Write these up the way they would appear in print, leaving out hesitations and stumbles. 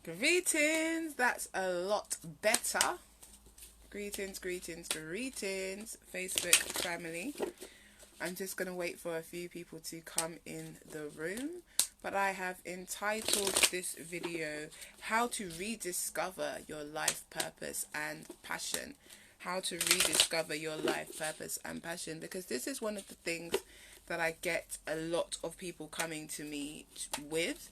Greetings, that's a lot better. Greetings, greetings, greetings, Facebook family. I'm just going to wait for a few people to come in the room. But I have entitled this video, How to Rediscover Your Life Purpose and Passion. How to rediscover your life purpose and passion. Because this is one of the things that I get a lot of people coming to me with.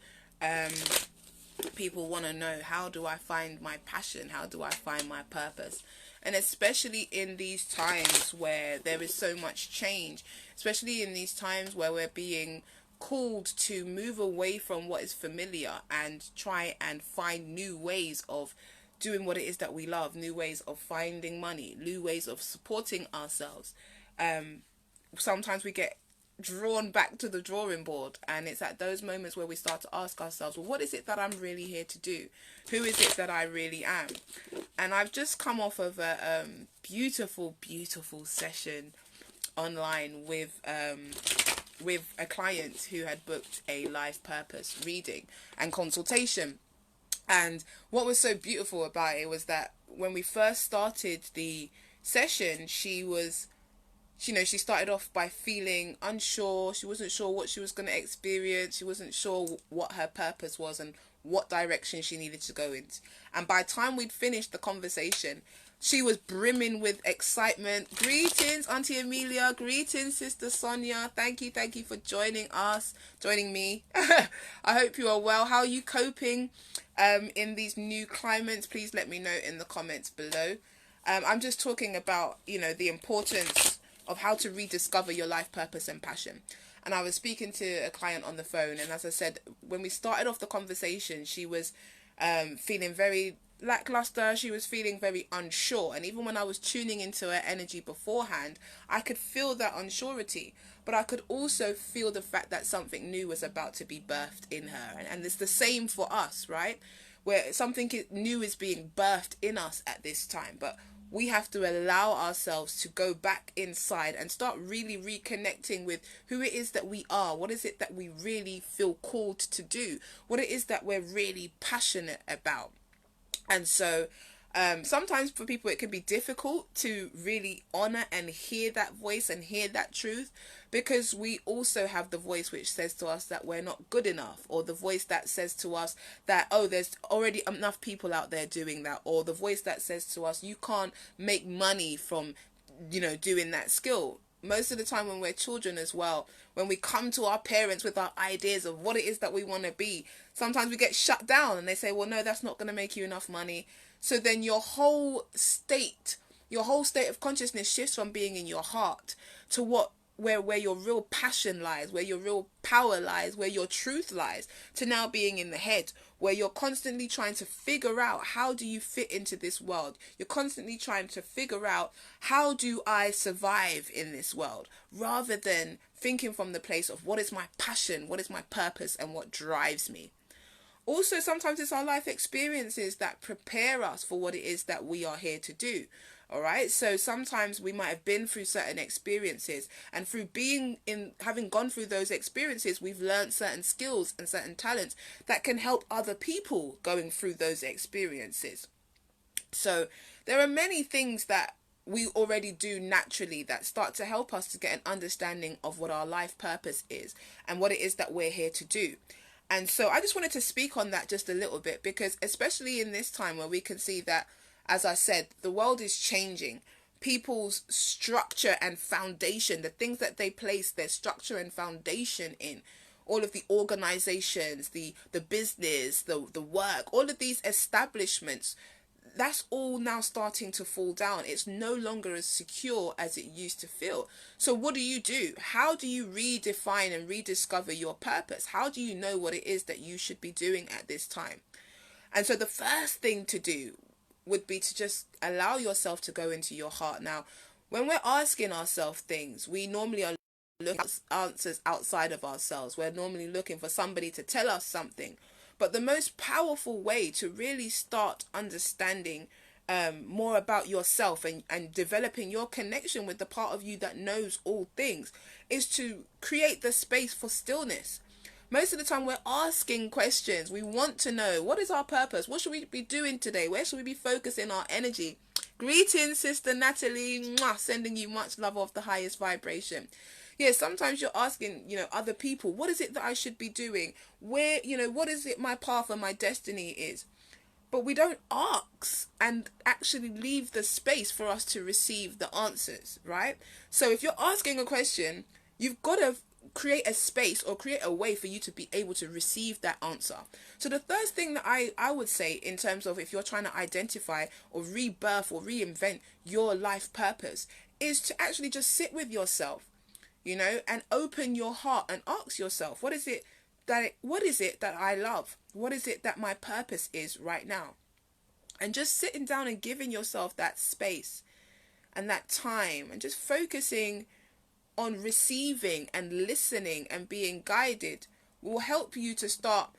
People want to know, how do I find my passion? How do I find my purpose? And especially in these times where there is so much change, especially in these times where we're being called to move away from what is familiar and try and find new ways of doing what it is that we love, new ways of finding money, new ways of supporting ourselves. Sometimes we get drawn back to the drawing board, and it's at those moments where we start to ask ourselves, well, what is it that I'm really here to do? Who is it that I really am? And I've just come off of a beautiful session online with a client who had booked a life purpose reading and consultation. And what was so beautiful about it was that when we first started the session, she started off by feeling unsure. She wasn't sure what she was going to experience. She wasn't sure what her purpose was and what direction she needed to go in. And by the time we'd finished the conversation, she was brimming with excitement. Greetings, Auntie Amelia. Greetings, Sister Sonia. Thank you for joining me. I hope you are well. How are you coping in these new climates? Please let me know in the comments below. I'm just talking about, the importance of how to rediscover your life purpose and passion. And I was speaking to a client on the phone, and as I said, when we started off the conversation, she was feeling very lackluster. She was feeling very unsure, and even when I was tuning into her energy beforehand, I could feel that unsurety, but I could also feel the fact that something new was about to be birthed in her. And it's the same for us, right? Where something new is being birthed in us at this time, but we have to allow ourselves to go back inside and start really reconnecting with who it is that we are. What is it that we really feel called to do? What it is that we're really passionate about. And so sometimes for people it can be difficult to really honor and hear that voice and hear that truth, because we also have the voice which says to us that we're not good enough, or the voice that says to us that, oh, there's already enough people out there doing that, or the voice that says to us, you can't make money from doing that skill. Most of the time when we're children as well, when we come to our parents with our ideas of what it is that we want to be, sometimes we get shut down and they say, well, no, that's not going to make you enough money. So then your whole state of consciousness shifts from being in your heart to where your real passion lies, where your real power lies, where your truth lies, to now being in the head, where you're constantly trying to figure out, how do you fit into this world? You're constantly trying to figure out, how do I survive in this world? Rather than thinking from the place of, what is my passion? What is my purpose? And what drives me? Also, sometimes it's our life experiences that prepare us for what it is that we are here to do. All right. So sometimes we might have been through certain experiences, and through having gone through those experiences, we've learned certain skills and certain talents that can help other people going through those experiences. So there are many things that we already do naturally that start to help us to get an understanding of what our life purpose is and what it is that we're here to do. And so I just wanted to speak on that just a little bit, because especially in this time where we can see that, as I said, the world is changing. People's structure and foundation, the things that they place their structure and foundation in, all of the organizations, the business, the work, all of these establishments, that's all now starting to fall down. It's no longer as secure as it used to feel. So what do? How do you redefine and rediscover your purpose? How do you know what it is that you should be doing at this time? And so the first thing to do would be to just allow yourself to go into your heart. Now, when we're asking ourselves things, we normally are looking at answers outside of ourselves. We're normally looking for somebody to tell us something. But the most powerful way to really start understanding more about yourself and developing your connection with the part of you that knows all things is to create the space for stillness. Most of the time we're asking questions. We want to know, what is our purpose? What should we be doing today? Where should we be focusing our energy? Greetings, Sister Natalie. Mwah, sending you much love of the highest vibration. Yeah, sometimes you're asking, other people, what is it that I should be doing? Where, what is it my path and my destiny is? But we don't ask and actually leave the space for us to receive the answers, right? So if you're asking a question, you've got to create a space or create a way for you to be able to receive that answer. So the first thing that I would say in terms of if you're trying to identify or rebirth or reinvent your life purpose is to actually just sit with yourself, and open your heart and ask yourself, what is it that I love? What is it that my purpose is right now? And just sitting down and giving yourself that space and that time and just focusing on receiving and listening and being guided will help you to start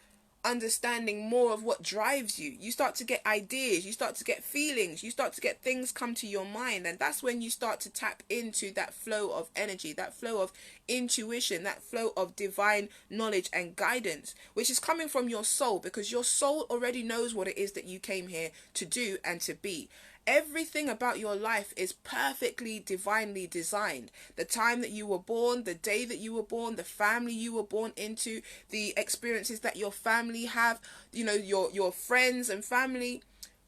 understanding more of what drives you. You start to get ideas, you start to get feelings, you start to get things come to your mind, and that's when you start to tap into that flow of energy, that flow of intuition, that flow of divine knowledge and guidance, which is coming from your soul, because your soul already knows what it is that you came here to do and to be. Everything about your life is perfectly divinely designed. The time that you were born, the day that you were born, the family you were born into, the experiences that your family have, your friends and family.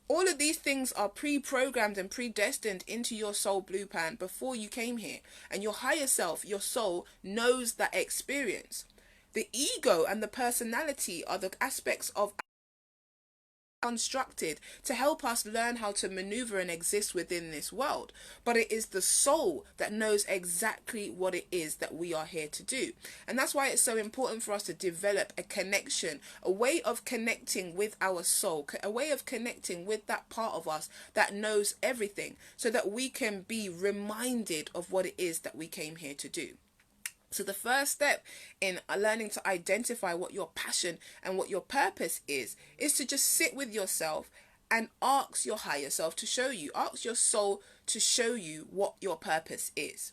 All of these things are pre-programmed and predestined into your soul blueprint before you came here. And your higher self, your soul, knows that experience. The ego and the personality are the aspects of constructed to help us learn how to maneuver and exist within this world, but it is the soul that knows exactly what it is that we are here to do. And that's why it's so important for us to develop a connection, a way of connecting with our soul, a way of connecting with that part of us that knows everything, so that we can be reminded of what it is that we came here to do. So the first step in learning to identify what your passion and what your purpose is to just sit with yourself and ask your higher self to show you, ask your soul to show you what your purpose is.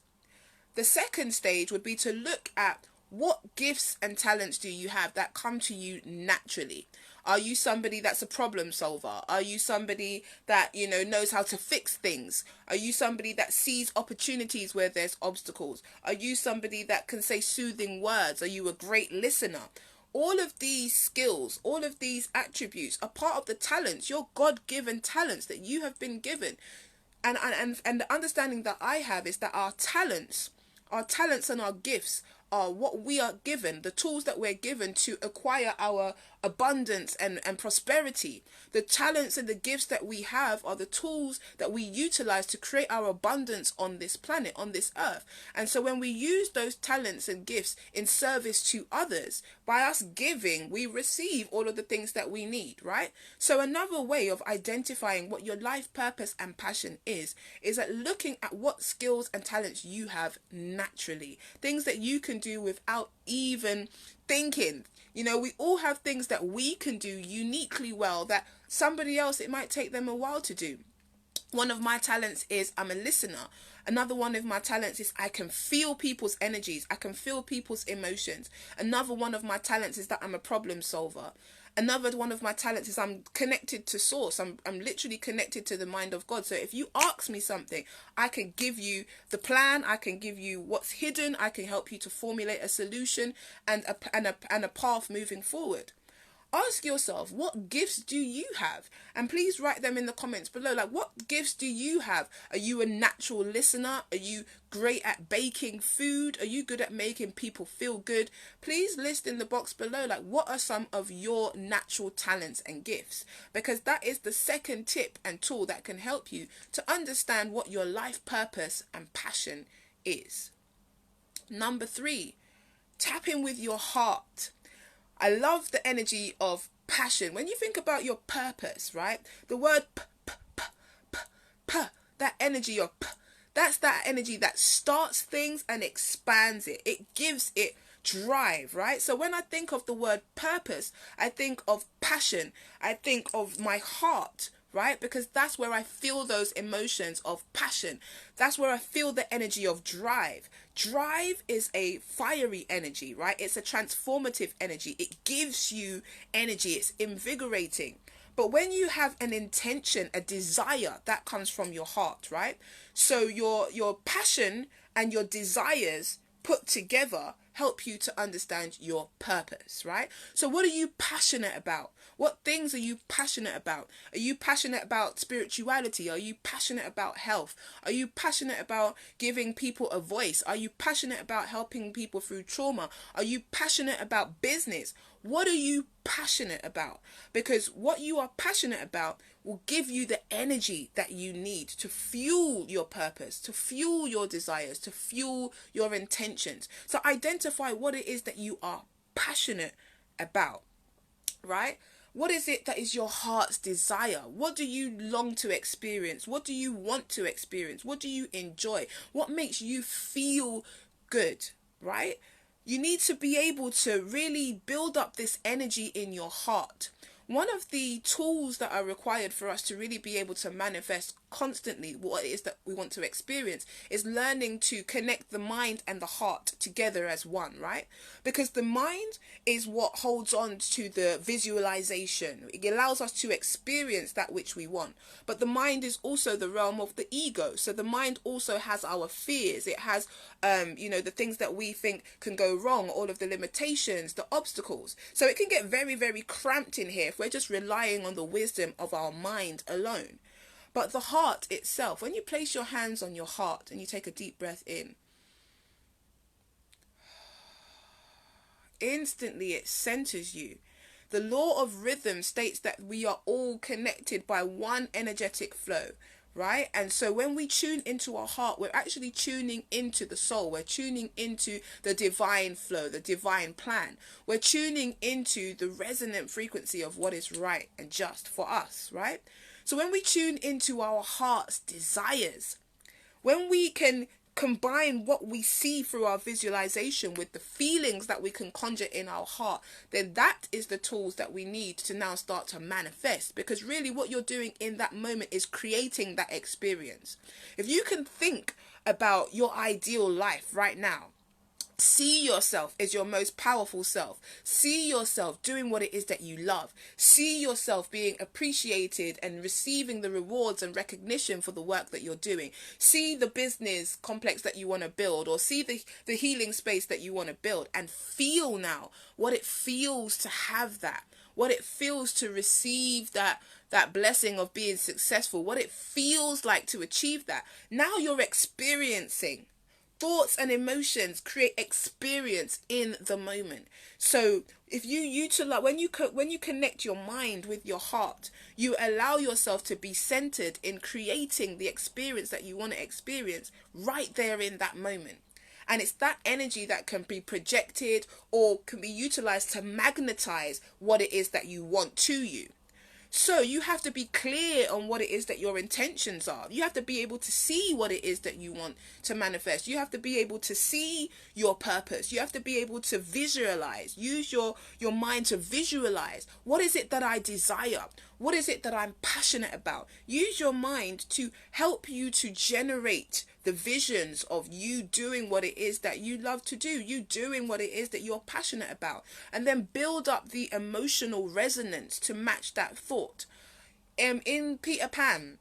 The second stage would be to look at what gifts and talents do you have that come to you naturally. Are you somebody that's a problem solver? Are you somebody that, knows how to fix things? Are you somebody that sees opportunities where there's obstacles? Are you somebody that can say soothing words? Are you a great listener? All of these skills, all of these attributes are part of the talents, your God-given talents that you have been given. And the understanding that I have is that our talents and our gifts are what we are given, the tools that we're given to acquire our abundance and prosperity. The talents and the gifts that we have are the tools that we utilize to create our abundance on this planet, on this earth. And so when we use those talents and gifts in service to others, by us giving, we receive all of the things that we need, right? So another way of identifying what your life purpose and passion is at looking at what skills and talents you have naturally, things that you can do without even thinking. We all have things that we can do uniquely well that somebody else, it might take them a while to do. One of my talents is I'm a listener. Another one of my talents is I can feel people's energies. I can feel people's emotions. Another one of my talents is that I'm a problem solver. Another one of my talents is I'm connected to source. I'm literally connected to the mind of God. So if you ask me something, I can give you the plan. I can give you what's hidden. I can help you to formulate a solution and a path moving forward. Ask yourself, what gifts do you have? And please write them in the comments below. Like, what gifts do you have? Are you a natural listener? Are you great at baking food? Are you good at making people feel good? Please list in the box below, like, what are some of your natural talents and gifts? Because that is the second tip and tool that can help you to understand what your life purpose and passion is. Number 3, tap in with your heart. I love the energy of passion. When you think about your purpose, right? The word that energy of that's that energy that starts things and expands it. It gives it drive, right? So when I think of the word purpose, I think of passion. I think of my heart, right? Because that's where I feel those emotions of passion. That's where I feel the energy of drive. Drive is a fiery energy, right? It's a transformative energy. It gives you energy. It's invigorating. But when you have an intention, a desire, that comes from your heart, right? So your passion and your desires put together help you to understand your purpose, right? So what are you passionate about? What things are you passionate about? Are you passionate about spirituality? Are you passionate about health? Are you passionate about giving people a voice? Are you passionate about helping people through trauma? Are you passionate about business? What are you passionate about? Because what you are passionate about will give you the energy that you need to fuel your purpose, to fuel your desires, to fuel your intentions. So identify what it is that you are passionate about, right? What is it that is your heart's desire? What do you long to experience? What do you want to experience? What do you enjoy? What makes you feel good, right? You need to be able to really build up this energy in your heart. One of the tools that are required for us to really be able to manifest constantly what it is that we want to experience is learning to connect the mind and the heart together as one, right? Because the mind is what holds on to the visualization. It allows us to experience that which we want. But the mind is also the realm of the ego. So the mind also has our fears. It has, the things that we think can go wrong, all of the limitations, the obstacles. So it can get very, very cramped in here if we're just relying on the wisdom of our mind alone. But the heart itself, when you place your hands on your heart and you take a deep breath in, instantly it centers you. The law of rhythm states that we are all connected by one energetic flow, right? And so when we tune into our heart, we're actually tuning into the soul. We're tuning into the divine flow, the divine plan. We're tuning into the resonant frequency of what is right and just for us, right? So when we tune into our heart's desires, when we can combine what we see through our visualization with the feelings that we can conjure in our heart, then that is the tools that we need to now start to manifest. Because really what you're doing in that moment is creating that experience. If you can think about your ideal life right now, see yourself as your most powerful self. See yourself doing what it is that you love. See yourself being appreciated and receiving the rewards and recognition for the work that you're doing. See the business complex that you want to build, or see the healing space that you want to build, and feel now what it feels to have that. What it feels to receive that blessing of being successful. What it feels like to achieve that. Now you're experiencing. Thoughts and emotions create experience in the moment. So if you utilize, when you connect your mind with your heart, you allow yourself to be centered in creating the experience that you want to experience right there in that moment. And it's that energy that can be projected or can be utilized to magnetize what it is that you want to you. So you have to be clear on what it is that your intentions are. You have to be able to see what it is that you want to manifest. You have to be able to see your purpose. You have to be able to visualize. Use your mind to visualize. What is it that I desire? What is it that I'm passionate about? Use your mind to help you to generate the visions of you doing what it is that you love to do, you doing what it is that you're passionate about, and then build up the emotional resonance to match that thought. In Peter Pan,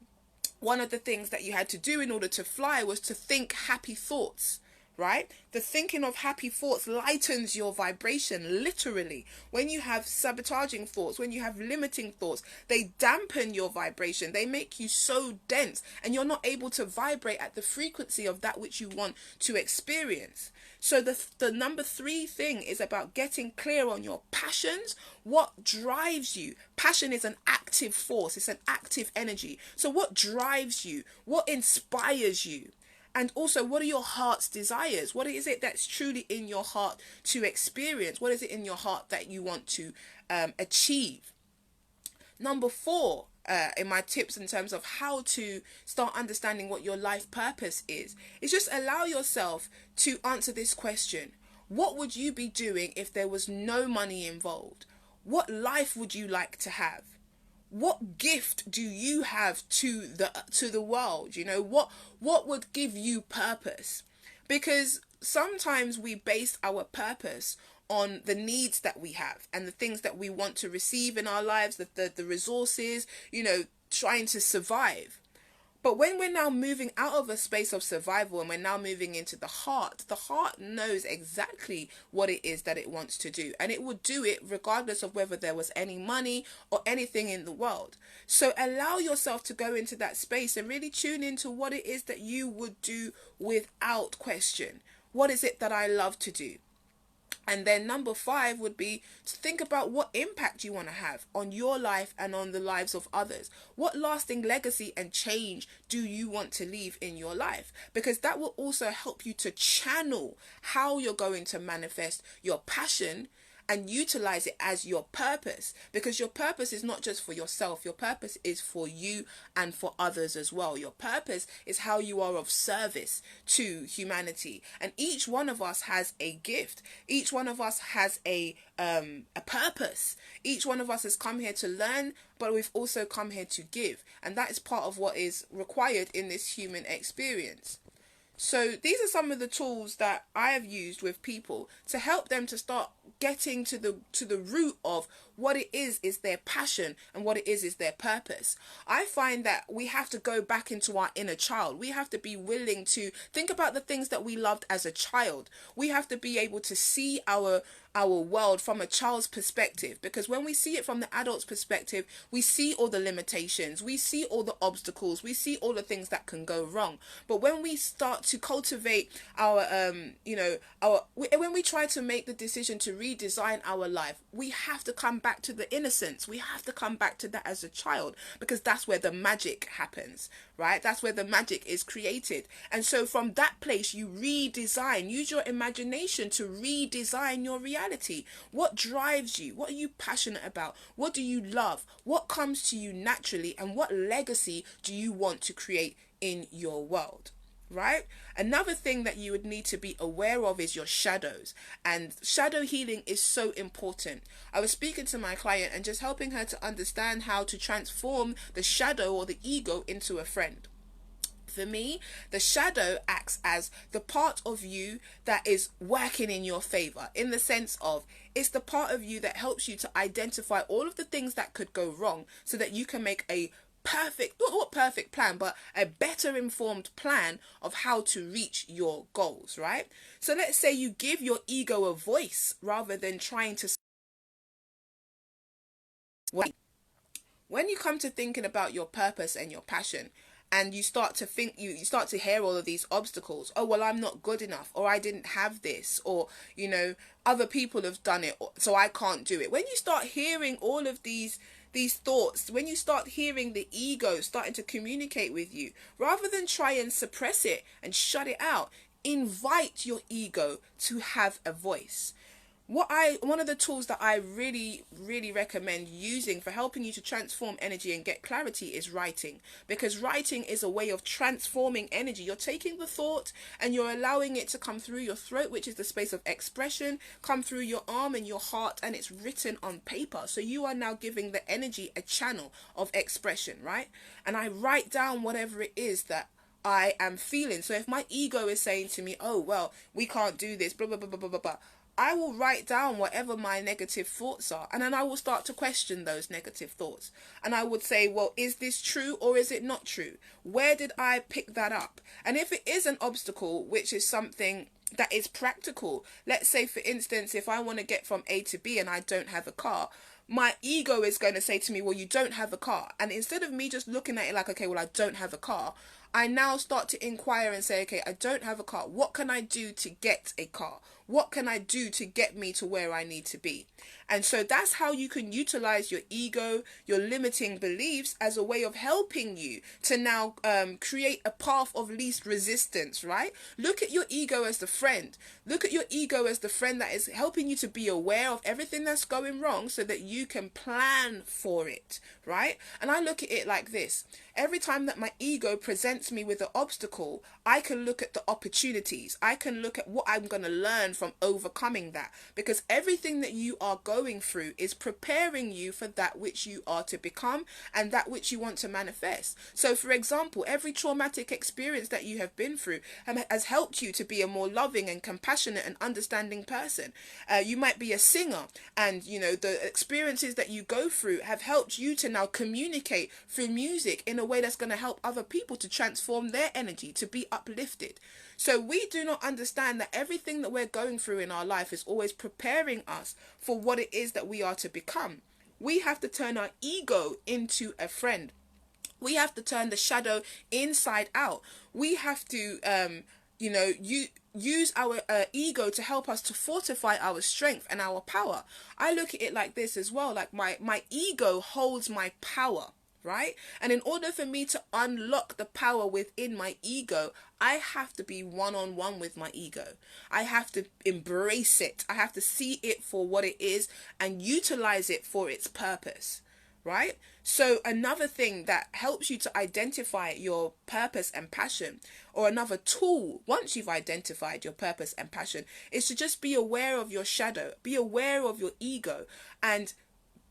one of the things that you had to do in order to fly was to think happy thoughts. Right? The thinking of happy thoughts lightens your vibration, literally. When you have sabotaging thoughts, when you have limiting thoughts, they dampen your vibration. They make you so dense and you're not able to vibrate at the frequency of that which you want to experience. So the number 3 thing is about getting clear on your passions. What drives you? Passion is an active force. It's an active energy. So what drives you? What inspires you? And also, what are your heart's desires? What is it that's truly in your heart to experience? What is it in your heart that you want to achieve? Number 4, in my tips in terms of how to start understanding what your life purpose is just allow yourself to answer this question. What would you be doing if there was no money involved? What life would you like to have? what gift do you have to the world? You know, what would give you purpose? Because sometimes we base our purpose on the needs that we have and the things that we want to receive in our lives, the resources, you know, trying to survive. But when we're now moving out of a space of survival and we're now moving into the heart knows exactly what it is that it wants to do. And it will do it regardless of whether there was any money or anything in the world. So allow yourself to go into that space and really tune into what it is that you would do without question. What is it that I love to do? And then number 5 would be to think about what impact you want to have on your life and on the lives of others. What lasting legacy and change do you want to leave in your life? Because that will also help you to channel how you're going to manifest your passion and utilize it as your purpose, because your purpose is not just for yourself. Your purpose is for you and for others as well. Your purpose is how you are of service to humanity, and each one of us has a gift. Each one of us has a purpose. Each one of us has come here to learn, but we've also come here to give, and that is part of what is required in this human experience. So these are some of the tools that I have used with people to help them to start getting to the root of what it is their passion, and what it is their purpose. I find that we have to go back into our inner child. We have to be willing to think about the things that we loved as a child. We have to be able to see our world from a child's perspective, because when we see it from the adult's perspective, we see all the limitations, we see all the obstacles, we see all the things that can go wrong. But when we start to cultivate our when we try to make the decision to redesign our life, we have to come back to the innocence. We have to come back to that as a child, because that's where the magic happens, right? That's where the magic is created. And so from that place, you redesign, use your imagination to redesign your reality. What drives you? What are you passionate about? What do you love? What comes to you naturally? And what legacy do you want to create in your world? Right? Another thing that you would need to be aware of is your shadows, and shadow healing is so important. I was speaking to my client and just helping her to understand how to transform the shadow or the ego into a friend. For me, the shadow acts as the part of you that is working in your favor, in the sense of it's the part of you that helps you to identify all of the things that could go wrong so that you can make a not perfect plan, but a better informed plan of how to reach your goals, right? So let's say you give your ego a voice rather than trying to. When you come to thinking about your purpose and your passion, and you start to think, you start to hear all of these obstacles. Oh, well, I'm not good enough, or I didn't have this, or, you know, other people have done it, so I can't do it. When you start hearing all of these thoughts, when you start hearing the ego starting to communicate with you, rather than try and suppress it and shut it out, invite your ego to have a voice. One of the tools that I really recommend using for helping you to transform energy and get clarity is writing, because writing is a way of transforming energy. You're taking the thought and you're allowing it to come through your throat, which is the space of expression, come through your arm and your heart, and it's written on paper. So you are now giving the energy a channel of expression, right? And I write down whatever it is that I am feeling. So if my ego is saying to me, oh, well, we can't do this, blah, blah, blah, blah, blah, blah, blah, I will write down whatever my negative thoughts are, and then I will start to question those negative thoughts. And I would say, well, is this true or is it not true? Where did I pick that up? And if it is an obstacle, which is something that is practical, let's say, for instance, if I want to get from A to B and I don't have a car, my ego is going to say to me, well, you don't have a car. And instead of me just looking at it like, okay, well, I don't have a car, I now start to inquire and say, okay, I don't have a car. What can I do to get a car? What can I do to get me to where I need to be? And so that's how you can utilize your ego, your limiting beliefs, as a way of helping you to now create a path of least resistance, right? Look at your ego as the friend. Look at your ego as the friend that is helping you to be aware of everything that's going wrong so that you can plan for it, right? And I look at it like this. Every time that my ego presents presents me with an obstacle, I can look at the opportunities. I can look at what I'm going to learn from overcoming that, because everything that you are going through is preparing you for that which you are to become and that which you want to manifest. So for example, every traumatic experience that you have been through has helped you to be a more loving and compassionate and understanding person. You might be a singer, and you know the experiences that you go through have helped you to now communicate through music in a way that's going to help other people to transform their energy, to be uplifted. So we do not understand that everything that we're going through in our life is always preparing us for what it is that we are to become. We have to turn our ego into a friend. We have to turn the shadow inside out. We have to use our ego to help us to fortify our strength and our power. I look at it like this as well, like my ego holds my power, right? And in order for me to unlock the power within my ego, I have to be one-on-one with my ego. I have to embrace it. I have to see it for what it is and utilize it for its purpose, right? So another thing that helps you to identify your purpose and passion, or another tool once you've identified your purpose and passion, is to just be aware of your shadow, be aware of your ego, and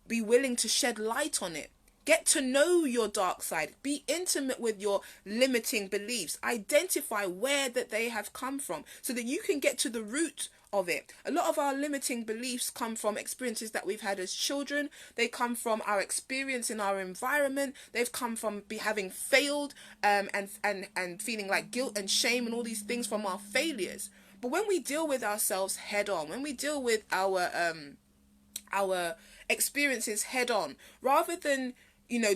be willing to shed light on it. Get to know your dark side. Be intimate with your limiting beliefs. Identify where that they have come from so that you can get to the root of it. A lot of our limiting beliefs come from experiences that we've had as children. They come from our experience in our environment. They've come from having failed and feeling like guilt and shame and all these things from our failures. But when we deal with ourselves head on, when we deal with our experiences head on, rather than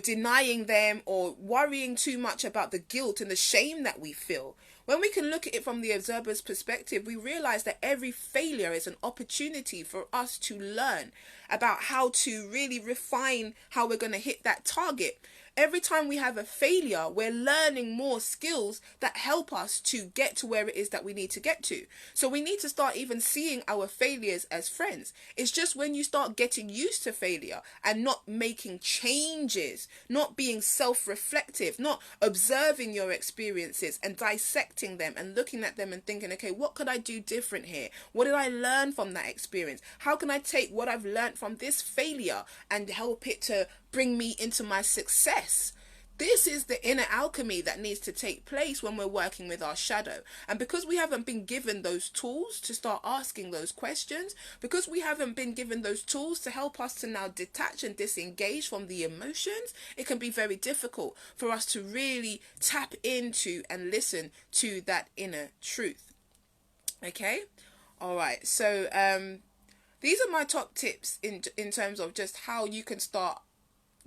denying them or worrying too much about the guilt and the shame that we feel, when we can look at it from the observer's perspective, we realize that every failure is an opportunity for us to learn about how to really refine how we're going to hit that target. Every time we have a failure, we're learning more skills that help us to get to where it is that we need to get to. So we need to start even seeing our failures as friends. It's just when you start getting used to failure and not making changes, not being self-reflective, not observing your experiences and dissecting them and looking at them and thinking, okay, what could I do different here? What did I learn from that experience? How can I take what I've learned from this failure and help it to bring me into my success? This is the inner alchemy that needs to take place when we're working with our shadow. And because we haven't been given those tools to start asking those questions, because we haven't been given those tools to help us to now detach and disengage from the emotions, it can be very difficult for us to really tap into and listen to that inner truth. Okay? All right. So these are my top tips in terms of just how you can start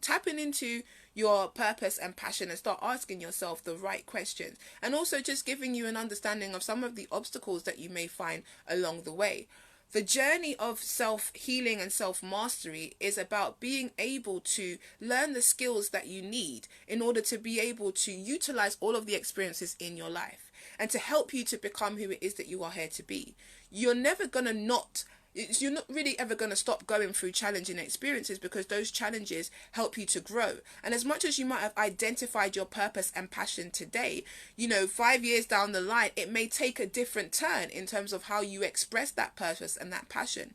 tapping into your purpose and passion and start asking yourself the right questions, and also just giving you an understanding of some of the obstacles that you may find along the way. The journey of self-healing and self-mastery is about being able to learn the skills that you need in order to be able to utilize all of the experiences in your life and to help you to become who it is that you are here to be. You're not really ever going to stop going through challenging experiences, because those challenges help you to grow. And as much as you might have identified your purpose and passion today, 5 years down the line, it may take a different turn in terms of how you express that purpose and that passion.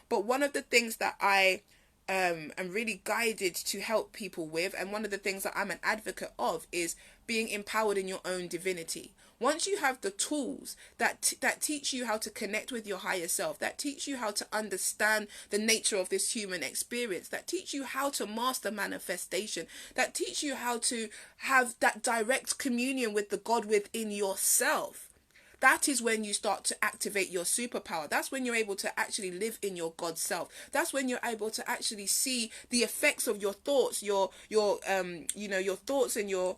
But one of the things that I am really guided to help people with, and one of the things that I'm an advocate of, is being empowered in your own divinity. Once you have the tools that teach you how to connect with your higher self, that teach you how to understand the nature of this human experience, that teach you how to master manifestation, that teach you how to have that direct communion with the God within yourself, that is when you start to activate your superpower. That's when you're able to actually live in your God self. That's when you're able to actually see the effects of your thoughts, your thoughts and your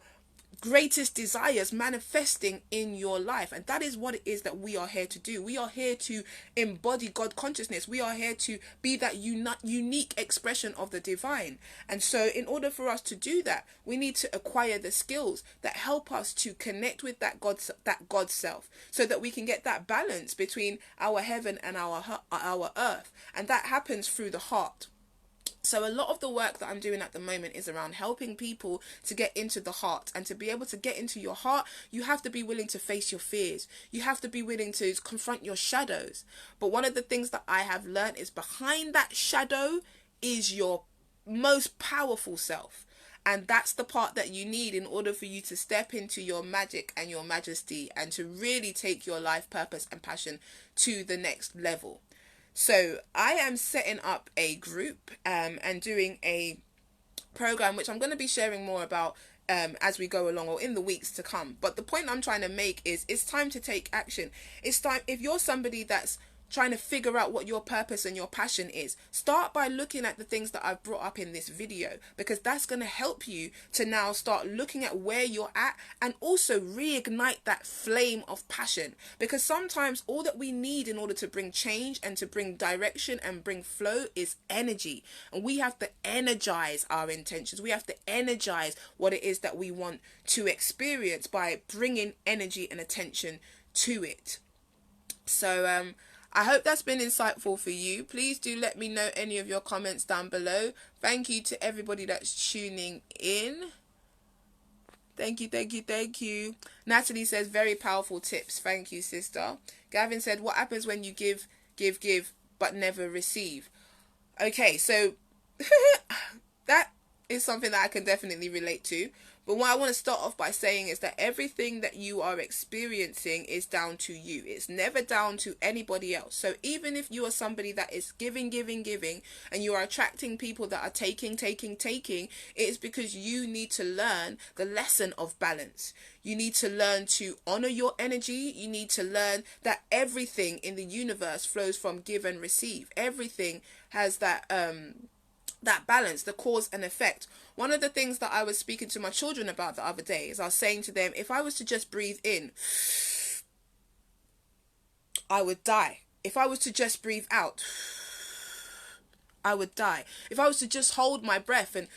greatest desires manifesting in your life. And that is what it is that we are here to do. We are here to embody God consciousness. We are here to be that unique expression of the divine. And so in order for us to do that, we need to acquire the skills that help us to connect with that God self, so that we can get that balance between our heaven and our earth. And that happens through the heart. So a lot of the work that I'm doing at the moment is around helping people to get into the heart. And to be able to get into your heart, you have to be willing to face your fears. You have to be willing to confront your shadows. But one of the things that I have learned is behind that shadow is your most powerful self. And that's the part that you need in order for you to step into your magic and your majesty and to really take your life purpose and passion to the next level. So I am setting up a group and doing a program, which I'm going to be sharing more about as we go along or in the weeks to come. But the point I'm trying to make is it's time to take action. It's time, if you're somebody that's trying to figure out what your purpose and your passion is, start by looking at the things that I've brought up in this video, because that's going to help you to now start looking at where you're at and also reignite that flame of passion. Because sometimes all that we need in order to bring change and to bring direction and bring flow is energy, and we have to energize our intentions. We have to energize what it is that we want to experience by bringing energy and attention to it. So I hope that's been insightful for you. Please do let me know any of your comments down below. Thank you to everybody that's tuning in. Thank you. Natalie says, very powerful tips. Thank you, sister. Gavin said, what happens when you give, but never receive? Okay, so that is something that I can definitely relate to. But what I want to start off by saying is that everything that you are experiencing is down to you. It's never down to anybody else. So even if you are somebody that is giving, and you are attracting people that are taking, it is because you need to learn the lesson of balance. You need to learn to honor your energy. You need to learn that everything in the universe flows from give and receive. Everything has that balance, the cause and effect. One of the things that I was speaking to my children about the other day is I was saying to them, if I was to just breathe in, I would die. If I was to just breathe out, I would die. If I was to just hold my breath, and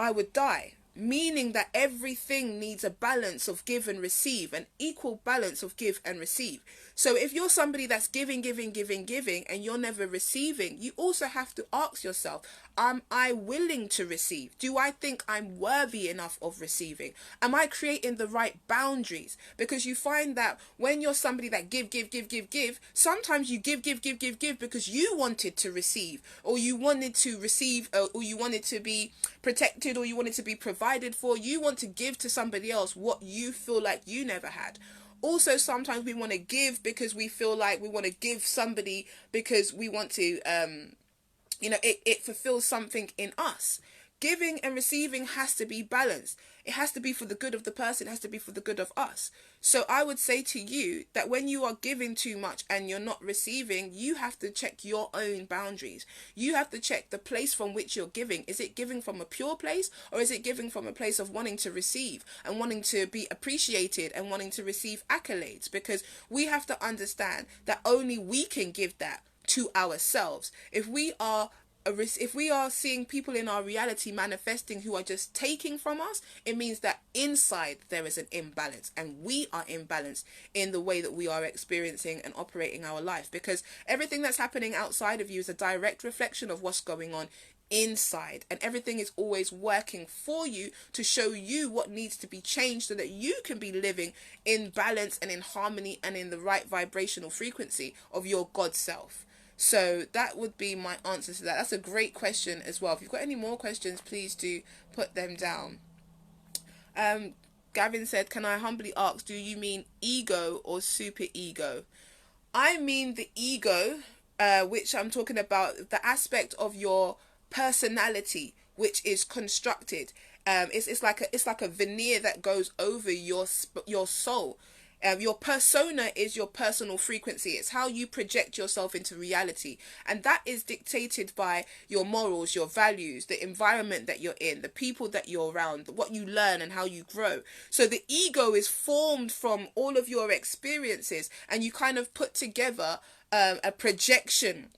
I would die. Meaning that everything needs a balance of give and receive, an equal balance of give and receive. So if you're somebody that's giving, and you're never receiving, you also have to ask yourself, am I willing to receive? Do I think I'm worthy enough of receiving? Am I creating the right boundaries? Because you find that when you're somebody that give, sometimes you give because you wanted to receive, or you wanted to receive, or you wanted to be protected, or you wanted to be provided for. You want to give to somebody else what you feel like you never had. Also, sometimes we want to give because we feel like we want to give somebody because we want to, it fulfills something in us. Giving and receiving has to be balanced. It has to be for the good of the person. It has to be for the good of us. So I would say to you that when you are giving too much and you're not receiving, you have to check your own boundaries. You have to check the place from which you're giving. Is it giving from a pure place, or is it giving from a place of wanting to receive and wanting to be appreciated and wanting to receive accolades? Because we have to understand that only we can give that to ourselves. If we are seeing people in our reality manifesting who are just taking from us, it means that inside there is an imbalance, and we are imbalanced in the way that we are experiencing and operating our life, because everything that's happening outside of you is a direct reflection of what's going on inside, and everything is always working for you to show you what needs to be changed so that you can be living in balance and in harmony and in the right vibrational frequency of your God self. So that would be my answer to that. That's a great question as well. If you've got any more questions, please do put them down. Gavin said, can I humbly ask, do you mean ego or super ego? I mean the ego, which I'm talking about, the aspect of your personality, which is constructed. It's like a veneer that goes over your soul. Your persona is your personal frequency. It's how you project yourself into reality. And that is dictated by your morals, your values, the environment that you're in, the people that you're around, what you learn and how you grow. So the ego is formed from all of your experiences, and you kind of put together a projection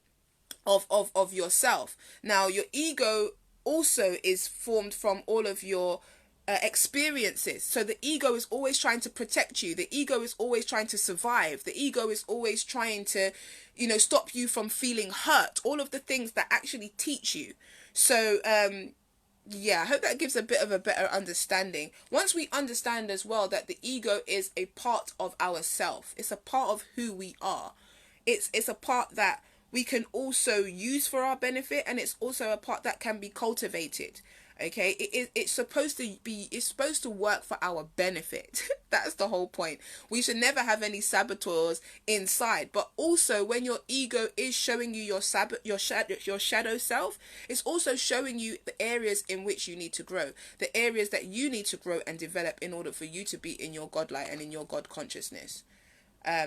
of yourself. Now, your ego also is formed from all of your experiences. So the ego is always trying to protect you. The ego is always trying to survive. The ego is always trying to, stop you from feeling hurt. All of the things that actually teach you. So, yeah, I hope that gives a bit of a better understanding. Once we understand as well that the ego is a part of ourself, it's a part of who we are. It's a part that we can also use for our benefit, and it's also a part that can be cultivated. Okay, it's supposed to work for our benefit. That's the whole point. We should never have any saboteurs inside. But also, when your ego is showing you your shadow self, it's also showing you the areas in which you need to grow, the areas that you need to grow and develop in order for you to be in your God light and in your God consciousness.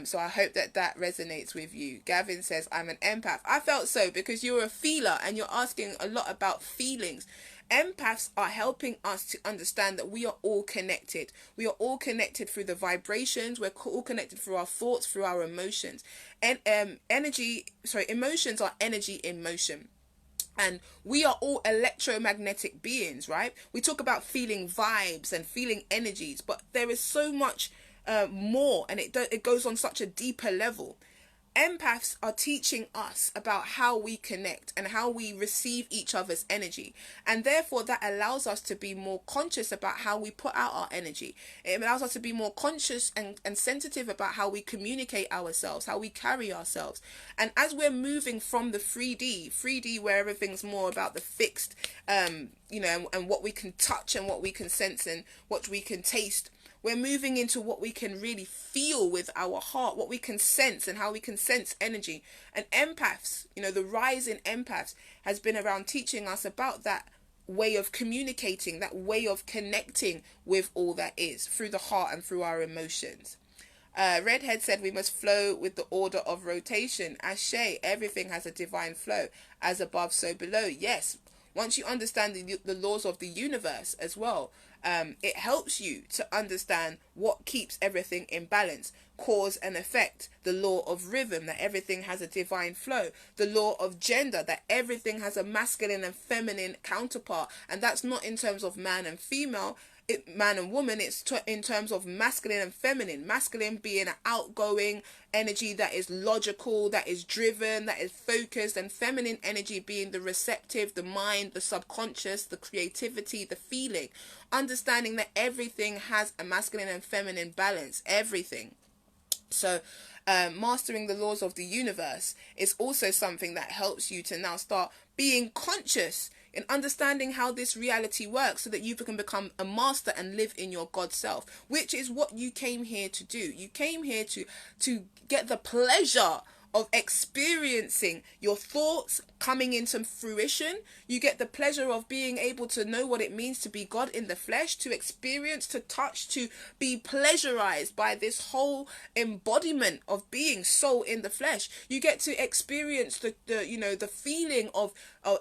So I hope that resonates with you. Gavin says, I'm an empath. I felt so, because you're a feeler and you're asking a lot about feelings. Empaths are helping us to understand that we are all connected. We are all connected through the vibrations. We're all connected through our thoughts, through our emotions. And emotions are energy in motion. And we are all electromagnetic beings, right? We talk about feeling vibes and feeling energies, but there is so much more, and it goes on such a deeper level. Empaths are teaching us about how we connect and how we receive each other's energy, and therefore that allows us to be more conscious about how we put out our energy. It allows us to be more conscious and sensitive about how we communicate ourselves, how we carry ourselves. And as we're moving from the 3D where everything's more about the fixed, and what we can touch and what we can sense and what we can taste, we're moving into what we can really feel with our heart, what we can sense and how we can sense energy. And empaths, the rise in empaths has been around teaching us about that way of communicating, that way of connecting with all that is through the heart and through our emotions. Redhead said we must flow with the order of rotation. Ashe, everything has a divine flow, as above so below. Yes, once you understand the laws of the universe as well, it helps you to understand what keeps everything in balance. Cause and effect, the law of rhythm, that everything has a divine flow, the law of gender, that everything has a masculine and feminine counterpart, and that's not in terms of man and female, man and woman, it's in terms of masculine and feminine. Masculine being an outgoing energy that is logical, that is driven, that is focused, and feminine energy being the receptive, the mind, the subconscious, the creativity, the feeling. Understanding that everything has a masculine and feminine balance, everything. So mastering the laws of the universe is also something that helps you to now start being conscious in understanding how this reality works, so that you can become a master and live in your God self, which is what you came here to do. You came here to get the pleasure of experiencing your thoughts coming into fruition. You get the pleasure of being able to know what it means to be God in the flesh, to experience, to touch, to be pleasurized by this whole embodiment of being soul in the flesh. You get to experience the feeling of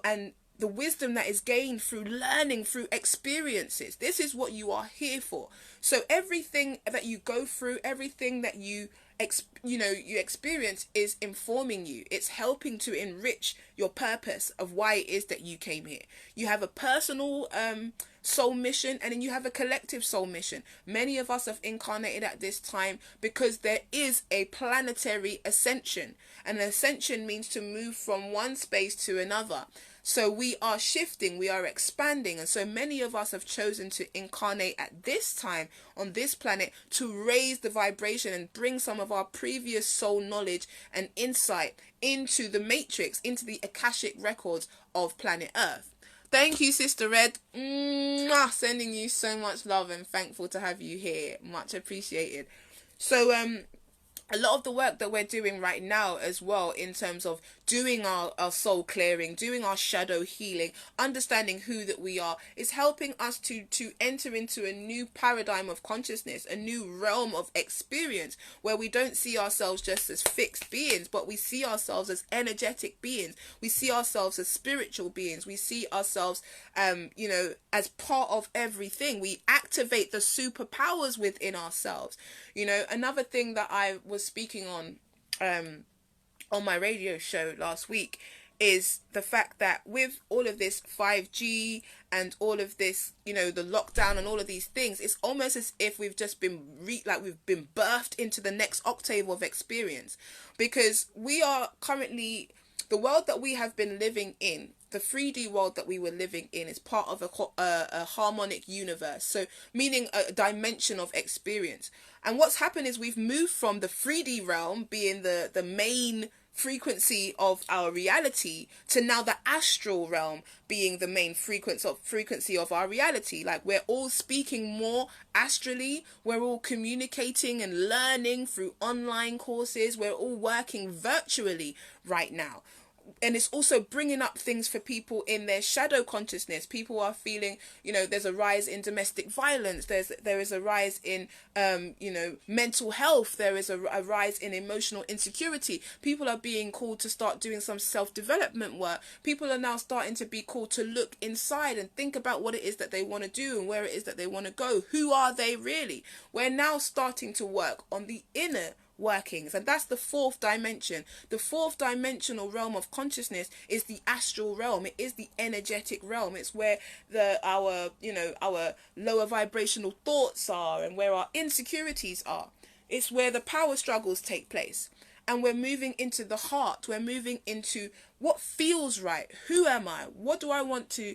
and the wisdom that is gained through learning, through experiences. This is what you are here for. So everything that you go through, everything that you experience is informing you. It's helping to enrich your purpose of why it is that you came here. You have a personal soul mission, and then you have a collective soul mission. Many of us have incarnated at this time because there is a planetary ascension. And an ascension means to move from one space to another. So we are shifting, we are expanding, and so many of us have chosen to incarnate at this time on this planet to raise the vibration and bring some of our previous soul knowledge and insight into the matrix, into the Akashic records of planet Earth. Thank you, Sister Red. Sending you so much love and thankful to have you here. Much appreciated. So a lot of the work that we're doing right now as well, in terms of doing our soul clearing, doing our shadow healing, understanding who that we are, is helping us to enter into a new paradigm of consciousness, a new realm of experience, where we don't see ourselves just as fixed beings, but we see ourselves as energetic beings. We see ourselves as spiritual beings. We see ourselves as part of everything. We activate the superpowers within ourselves. Another thing that I was speaking on my radio show last week is the fact that with all of this 5G and all of this, you know, the lockdown and all of these things, it's almost as if we've just been we've been birthed into the next octave of experience, because we are currently, the world that we have been living in, the 3D world that we were living in, is part of a harmonic universe. So meaning a dimension of experience. And what's happened is we've moved from the 3D realm being the main frequency of our reality to now the astral realm being the main frequency of our reality. Like, we're all speaking more astrally, we're all communicating and learning through online courses, we're all working virtually right now. And it's also bringing up things for people in their shadow consciousness. People are feeling, you know, there's a rise in domestic violence, there is a rise in you know, mental health, there is a rise in emotional insecurity. People are being called to start doing some self-development work. People are now starting to be called to look inside and think about what it is that they want to do and where it is that they want to go. Who are they really? We're now starting to work on the inner workings, and that's the fourth dimension. The fourth dimensional realm of consciousness is the astral realm. It is the energetic realm. It's where our lower vibrational thoughts are, and where our insecurities are. It's where the power struggles take place. And we're moving into the heart. We're moving into what feels right. Who am I? What do I want to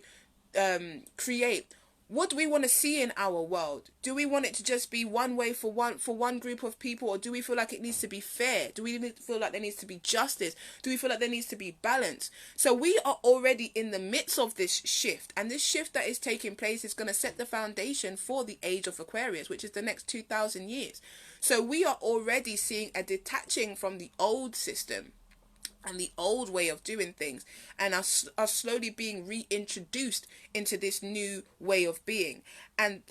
create? What do we want to see in our world? Do we want it to just be one way for one group of people, or do we feel like it needs to be fair? Do we feel like there needs to be justice? Do we feel like there needs to be balance? So we are already in the midst of this shift, and this shift that is taking place is going to set the foundation for the Age of Aquarius, which is the next 2,000 years. So we are already seeing a detaching from the old system and the old way of doing things, and are slowly being reintroduced into this new way of being. And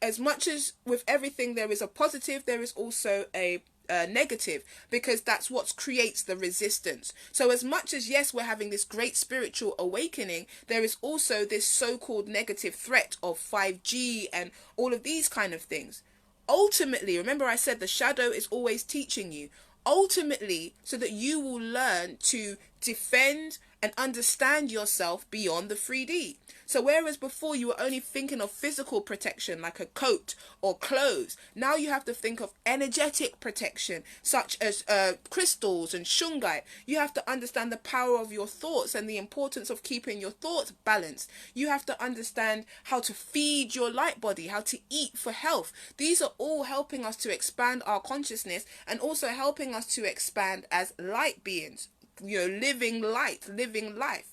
as much as with everything there is a positive, there is also a negative, because that's what creates the resistance. So as much as, yes, we're having this great spiritual awakening, there is also this so-called negative threat of 5G and all of these kind of things. Ultimately, remember I said the shadow is always teaching you. Ultimately, so that you will learn to defend and understand yourself beyond the 3D. So whereas before you were only thinking of physical protection like a coat or clothes, now you have to think of energetic protection such as crystals and shungite. You have to understand the power of your thoughts and the importance of keeping your thoughts balanced. You have to understand how to feed your light body, how to eat for health. These are all helping us to expand our consciousness, and also helping us to expand as light beings, you know, living light, living life.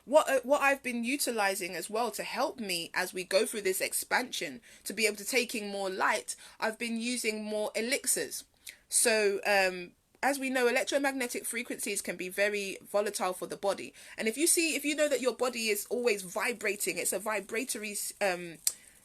What I've been utilizing as well to help me as we go through this expansion to be able to take in more light, I've been using more elixirs. So as we know, electromagnetic frequencies can be very volatile for the body. And if you know that your body is always vibrating, it's a vibratory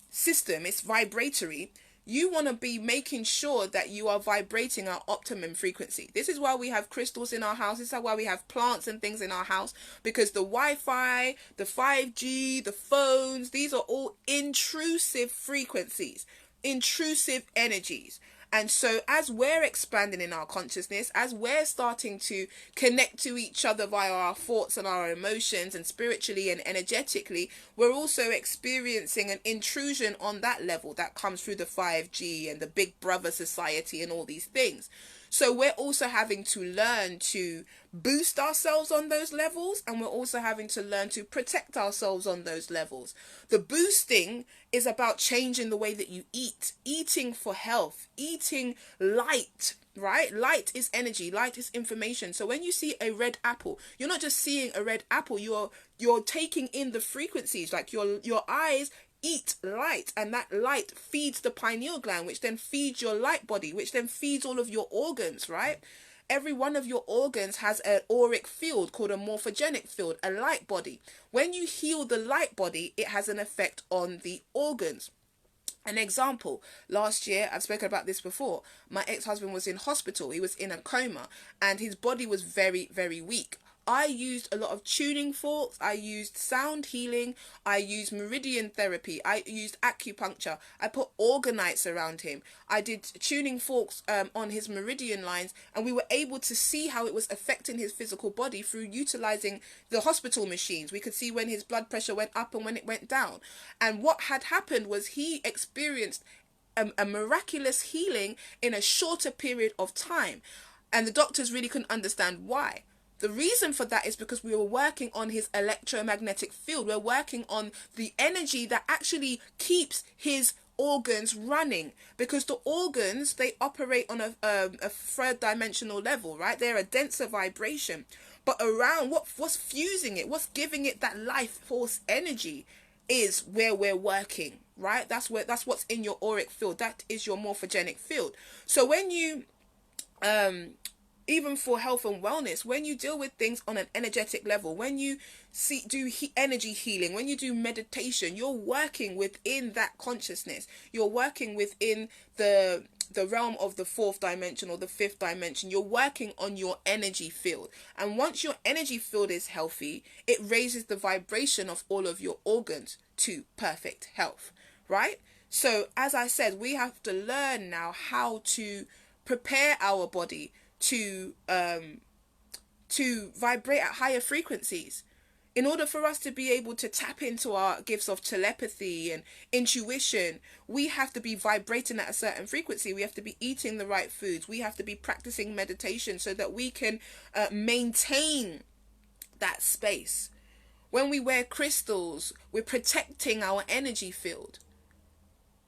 system, it's vibratory. You want to be making sure that you are vibrating our optimum frequency. This is why we have crystals in our house. This is why we have plants and things in our house, because the Wi-Fi, the 5G, the phones, these are all intrusive frequencies, intrusive energies. And so as we're expanding in our consciousness, as we're starting to connect to each other via our thoughts and our emotions, and spiritually and energetically, we're also experiencing an intrusion on that level that comes through the 5G and the Big Brother society and all these things. So we're also having to learn to boost ourselves on those levels, and we're also having to learn to protect ourselves on those levels. The boosting is about changing the way that you eat, eating for health, eating light, right? Light is energy, light is information. So when you see a red apple, you're not just seeing a red apple, you're taking in the frequencies. Like your eyes eat light, and that light feeds the pineal gland, which then feeds your light body, which then feeds all of your organs, right? Every one of your organs has an auric field called a morphogenic field, a light body. When you heal the light body, it has an effect on the organs. An example, last year, I've spoken about this before, my ex-husband was in hospital. He was in a coma, and his body was very, very weak. I used a lot of tuning forks, I used sound healing, I used meridian therapy, I used acupuncture, I put organites around him, I did tuning forks on his meridian lines, and we were able to see how it was affecting his physical body through utilizing the hospital machines. We could see when his blood pressure went up and when it went down. And what had happened was he experienced a miraculous healing in a shorter period of time. And the doctors really couldn't understand why. The reason for that is because we were working on his electromagnetic field. We're working on the energy that actually keeps his organs running, because the organs, they operate on a third dimensional level, right? They're a denser vibration, but around what's fusing it, what's giving it that life force energy, is where we're working, right? That's what's in your auric field. That is your morphogenic field. So when you even for health and wellness, when you deal with things on an energetic level, when you do energy healing, when you do meditation, you're working within that consciousness. You're working within the realm of the fourth dimension or the fifth dimension. You're working on your energy field. And once your energy field is healthy, it raises the vibration of all of your organs to perfect health, right? So as I said, we have to learn now how to prepare our body to vibrate at higher frequencies. In order for us to be able to tap into our gifts of telepathy and intuition, we have to be vibrating at a certain frequency. We have to be eating the right foods. We have to be practicing meditation so that we can maintain that space. When we wear crystals, we're protecting our energy field.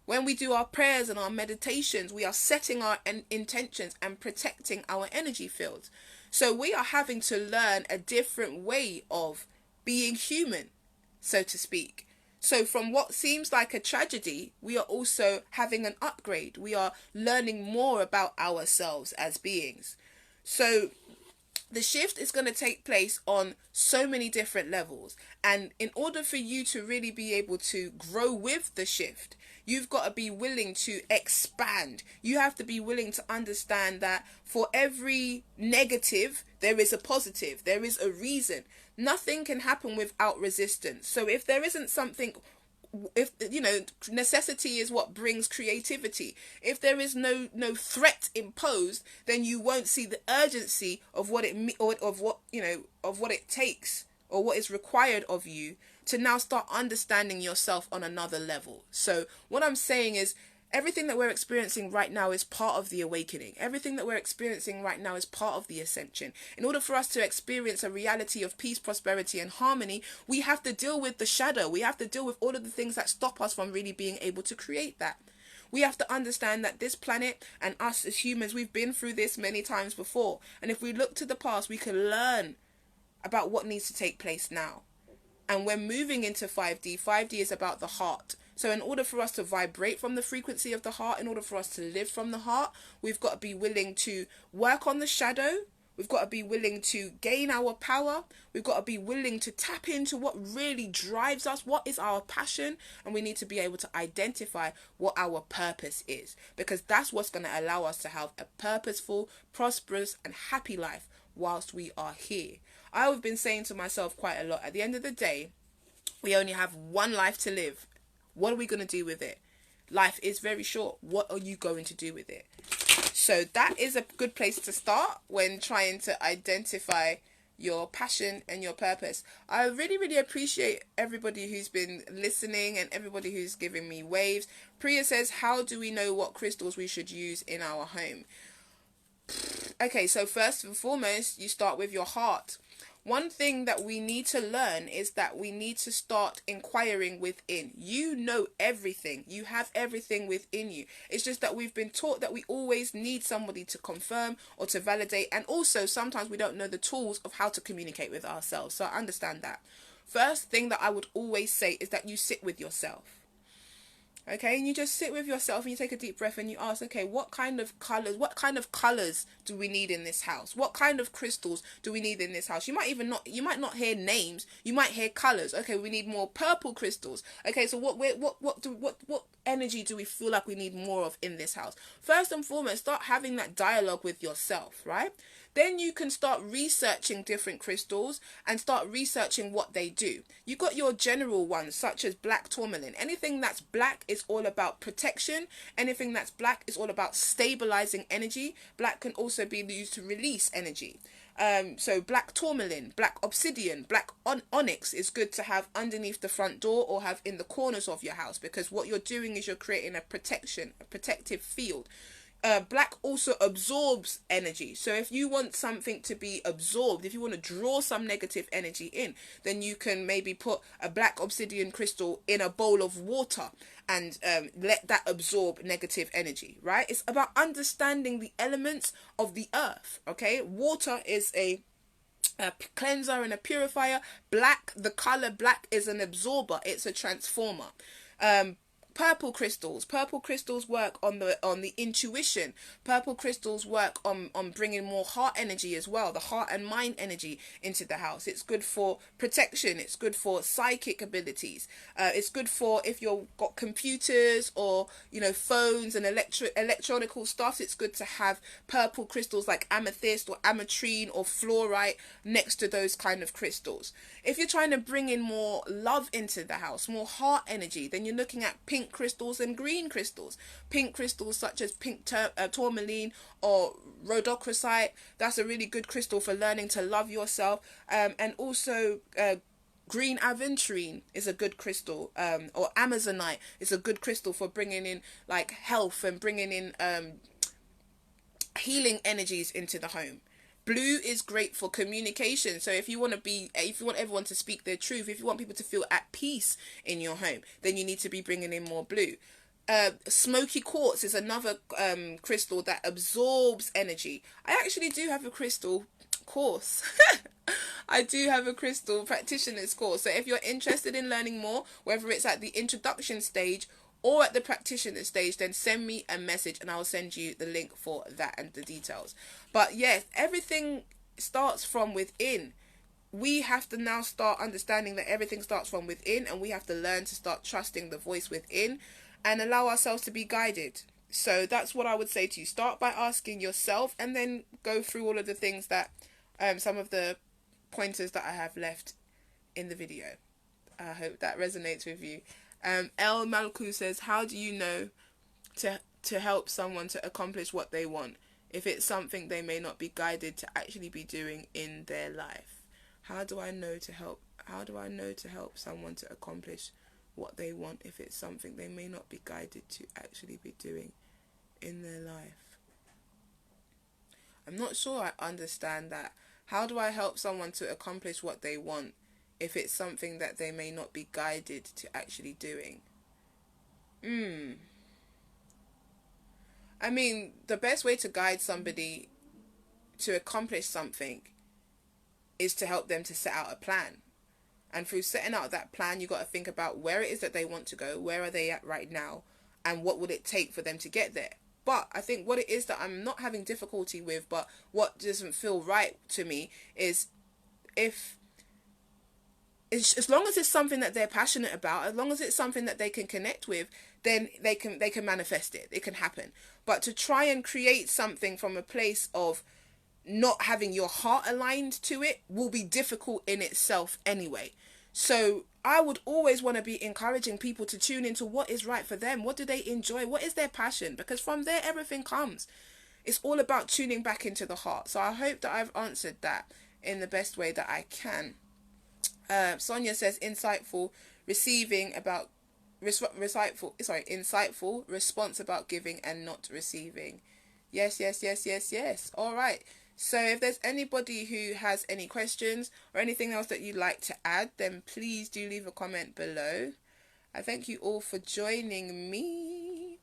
When we do our prayers and our meditations, we are setting our intentions and protecting our energy fields. So we are having to learn a different way of being human, so to speak. So from what seems like a tragedy, we are also having an upgrade. We are learning more about ourselves as beings. So the shift is going to take place on so many different levels. And in order for you to really be able to grow with the shift, you've got to be willing to expand. You have to be willing to understand that for every negative, there is a positive. There is a reason. Nothing can happen without resistance. So if there isn't something, if necessity is what brings creativity. If there is no threat imposed, then you won't see the urgency of what it of what it takes or what is required of you to now start understanding yourself on another level. So what I'm saying is, everything that we're experiencing right now is part of the awakening. Everything that we're experiencing right now is part of the ascension. In order for us to experience a reality of peace, prosperity, and harmony, we have to deal with the shadow. We have to deal with all of the things that stop us from really being able to create that. We have to understand that this planet and us as humans, we've been through this many times before. And if we look to the past, we can learn about what needs to take place now. And we're moving into 5D. 5D is about the heart. So in order for us to vibrate from the frequency of the heart, in order for us to live from the heart, we've got to be willing to work on the shadow. We've got to be willing to gain our power. We've got to be willing to tap into what really drives us, what is our passion, and we need to be able to identify what our purpose is, because that's what's going to allow us to have a purposeful, prosperous, and happy life whilst we are here. I've been saying to myself quite a lot, at the end of the day, we only have one life to live. What are we going to do with it? Life is very short. What are you going to do with it? So that is a good place to start when trying to identify your passion and your purpose. I really, really appreciate everybody who's been listening and everybody who's giving me waves. Priya says, how do we know what crystals we should use in our home? Okay, so first and foremost, you start with your heart. One thing that we need to learn is that we need to start inquiring within. You know everything. You have everything within you. It's just that we've been taught that we always need somebody to confirm or to validate. And also sometimes we don't know the tools of how to communicate with ourselves. So I understand that. First thing that I would always say is that you sit with yourself. Okay, and you just sit with yourself and you take a deep breath and you ask, okay, what kind of colors do we need in this house? What kind of crystals do we need in this house? You might not hear names, you might hear colors. Okay, we need more purple crystals. Okay, so what energy do we feel like we need more of in this house? First and foremost, start having that dialogue with yourself, right? then you can start researching different crystals and start researching what they do. You got your general ones such as black tourmaline. Anything that's black is all about protection. Anything that's black is all about stabilizing energy. Black can also be used to release energy. So black tourmaline, black obsidian, black onyx is good to have underneath the front door or have in the corners of your house, because what you're doing is you're creating a protective field. Black also absorbs energy. So if you want something to be absorbed, if you want to draw some negative energy in, then you can maybe put a black obsidian crystal in a bowl of water and let that absorb negative energy, right? It's about understanding the elements of the earth, okay? Water is a cleanser and a purifier. Black, the color black, is an absorber. It's a transformer. Purple crystals work on the intuition. Purple crystals work on bringing more heart energy as well, the heart and mind energy into the house. It's good for protection. It's good for psychic abilities. It's good for if you've got computers or phones and electronical stuff. It's good to have purple crystals like amethyst or ametrine or fluorite next to those kind of crystals. If you're trying to bring in more love into the house, more heart energy, then you're looking at pink crystals and green crystals. Pink crystals such as pink tourmaline or rhodochrosite, that's a really good crystal for learning to love yourself. And also green aventurine is a good crystal, or amazonite is a good crystal for bringing in like health and bringing in healing energies into the home. Blue is great for communication. So if you want everyone to speak their truth, if you want people to feel at peace in your home, then you need to be bringing in more blue. Smoky quartz is another crystal that absorbs energy. I actually do have a crystal course. I do have a crystal practitioner's course. So if you're interested in learning more, whether it's at the introduction stage or at the practitioner stage, then send me a message and I'll send you the link for that and the details. But yes, everything starts from within. We have to now start understanding that everything starts from within, and we have to learn to start trusting the voice within and allow ourselves to be guided. So that's what I would say to you. Start by asking yourself and then go through all of the things that some of the pointers that I have left in the video. I hope that resonates with you. El Malku says, how do you know to help someone to accomplish what they want if it's something they may not be guided to actually be doing in their life? How do I know to help someone to accomplish what they want if it's something they may not be guided to actually be doing in their life? I'm not sure I understand that. How do I help someone to accomplish what they want if it's something that they may not be guided to actually doing? I mean, the best way to guide somebody to accomplish something is to help them to set out a plan. And through setting out that plan, you got to think about where it is that they want to go, where are they at right now, and what would it take for them to get there. But I think what it is that I'm not having difficulty with, but what doesn't feel right to me, is as long as it's something that they're passionate about, as long as it's something that they can connect with, then they can manifest it. It can happen. But to try and create something from a place of not having your heart aligned to it will be difficult in itself anyway. So I would always want to be encouraging people to tune into what is right for them. What do they enjoy? What is their passion? Because from there, everything comes. It's all about tuning back into the heart. So I hope that I've answered that in the best way that I can. Sonia says, insightful response about giving and not receiving. Yes. All right. So if there's anybody who has any questions or anything else that you'd like to add, then please do leave a comment below. I thank you all for joining me,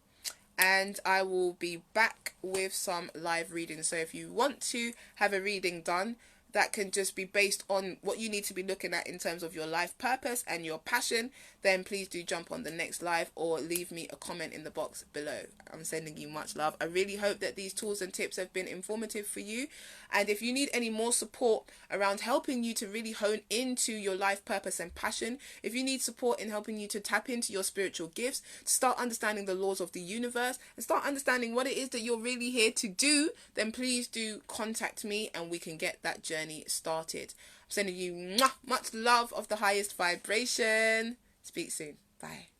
and I will be back with some live readings. So if you want to have a reading done, that can just be based on what you need to be looking at in terms of your life purpose and your passion, then please do jump on the next live or leave me a comment in the box below. I'm sending you much love. I really hope that these tools and tips have been informative for you. And if you need any more support around helping you to really hone into your life purpose and passion, if you need support in helping you to tap into your spiritual gifts, start understanding the laws of the universe, and start understanding what it is that you're really here to do, then please do contact me and we can get that journey started. I'm sending you much love of the highest vibration. Speak soon. Bye.